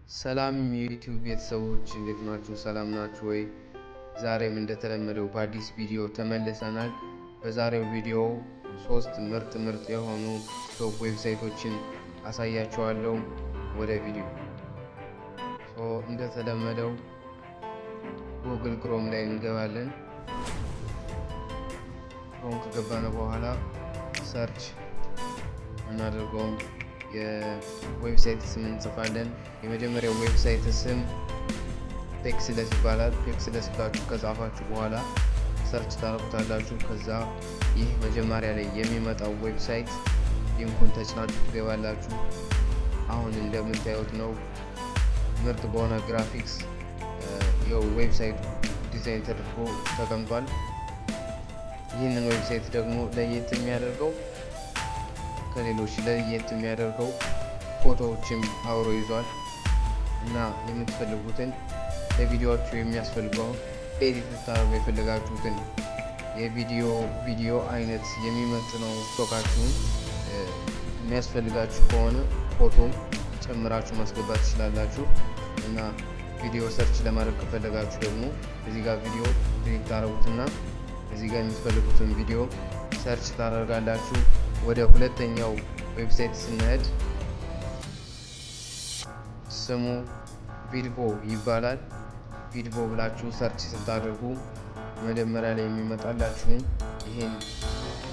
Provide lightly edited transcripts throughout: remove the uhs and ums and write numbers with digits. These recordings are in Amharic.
ሰላም የዩቲዩብ ቤተሰቦች እንዴት ናችሁ? ሰላም ናችሁ ወይ? ዛሬም እንደተለመደው በአዲስ ቪዲዮ ተመልሰናል። በዛሬው ቪዲዮ ሶስት ምርጥ የሆኑ ቶፕ ዌብሳይቶችን አሳያችኋለሁ። ወደ ቪዲዮ እንደተለመደው ጉግል ክሮም ላይ እንገባለን። ክሮም ከገባን በኋላ ሰርች እናደርገውም የዌብሳይት ስም እንጽፋለን። የመጀመሪያው ዌብሳይት ስም ፔክስለስ ይባላል። ፔክስለስ ብላችሁ ከጻፋችሁ በኋላ ሰርች ታደርጉታላችሁ። ከዛ ይህ መጀመሪያ ላይ የሚመጣው ዌብሳይት ሊንኩን ተጭናችሁ ትገባላችሁ። አሁን እንደምታዩት ነው። ምርጥ በሆነ ግራፊክስ የዌብሳይቱ ዲዛይን ተደርጎ ተቀምጧል። ይህንን ዌብሳይት ደግሞ ለየት የሚያደርገው ከሌሎች ለየት የሚያደርገው ፎቶዎችም አብሮ ይዟል እና የምትፈልጉትን ለቪዲዮዎቹ የሚያስፈልገው ኤዲት ልታደርጉ የፈለጋችሁትን የቪዲዮ አይነት የሚመጥነው ስቶካችሁን የሚያስፈልጋችሁ ከሆነ ፎቶም ጨምራችሁ ማስገባት ትችላላችሁ። እና ቪዲዮ ሰርች ለማድረግ ከፈለጋችሁ ደግሞ እዚህ ጋር ቪዲዮ ክሊክ ታደርጉትና እዚህ ጋር የምትፈልጉትን ቪዲዮ ሰርች ታደርጋላችሁ። ወደ ሁለተኛው ዌብሳይት ስንሄድ ስሙ ቪድቮ ይባላል። ቪድቮ ብላችሁ ሰርች ስታደርጉ መጀመሪያ ላይ የሚመጣላችሁን ይሄን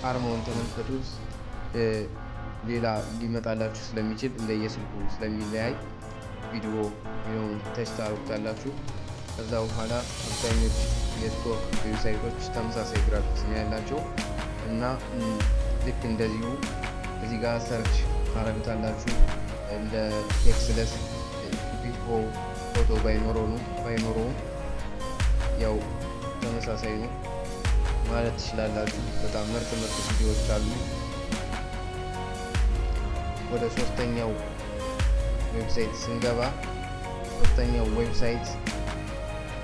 አርማውን ተመልከቱት። ሌላ ሊመጣላችሁ ስለሚችል እንደየስልኩ ስለሚለያይ ቪድቮ የሚለውን ተች ታደርጉታላችሁ። ከዛ በኋላ አብዛኞቹ የስቶክ ዌብሳይቶች ተመሳሳይ ግራፊክስ ነው ያላቸው እና ልክ እንደዚሁ እዚህ ጋር ሰርች ታደርጉታላችሁ። እንደ ፔክስለስ ቪድቮ ፎቶ ባይኖረውም ያው ተመሳሳይ ነው ማለት ትችላላችሁ። በጣም ምርጥ ቪዲዮዎች አሉ። ወደ ሶስተኛው ዌብሳይት ስንገባ ሶስተኛው ዌብሳይት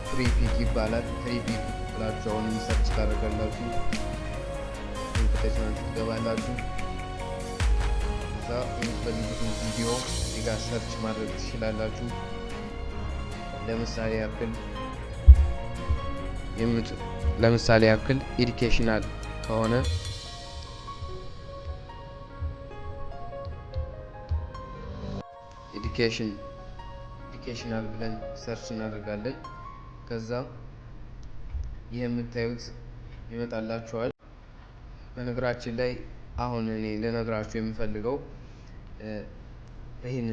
ፍሪፒክ ይባላል። ፍሪፒክ ብላችሁ አሁንም ሰርች ታደርጋላችሁ። ተጭናችሁ ትገባላችሁ። እዛ የምትፈልጉትን ቪዲዮ እዚህ ጋር ሰርች ማድረግ ትችላላችሁ። ለምሳሌ ያክል ኤዱኬሽናል ከሆነ ኤዱኬሽናል ብለን ሰርች እናደርጋለን። ከዛ የምታዩት ይመጣላችኋል። በነገራችን ላይ አሁን እኔ ልነግራችሁ የምፈልገው ይህን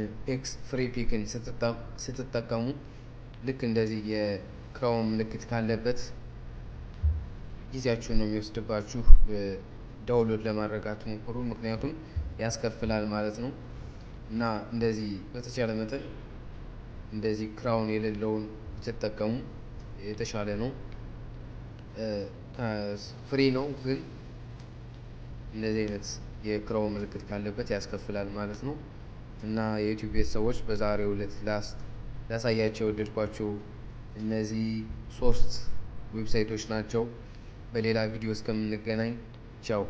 ፍሪፒክን ስትጠቀሙ ልክ እንደዚህ የክራውን ምልክት ካለበት ጊዜያችሁን ነው የሚወስድባችሁ። ዳውንሎድ ለማድረግ አትሞክሩ፣ ምክንያቱም ያስከፍላል ማለት ነው። እና እንደዚህ በተቻለ መጠን እንደዚህ ክራውን የሌለውን ስትጠቀሙ የተሻለ ነው። ፍሪ ነው ግን እንደዚህ አይነት የክራው ምልክት ካለበት ያስከፍላል ማለት ነው። እና የዩቲዩብ ቤተሰቦች በዛሬው ዕለት ላሳያቸው የወደድኳቸው እነዚህ ሶስት ዌብሳይቶች ናቸው። በሌላ ቪዲዮ እስከምንገናኝ ቻው።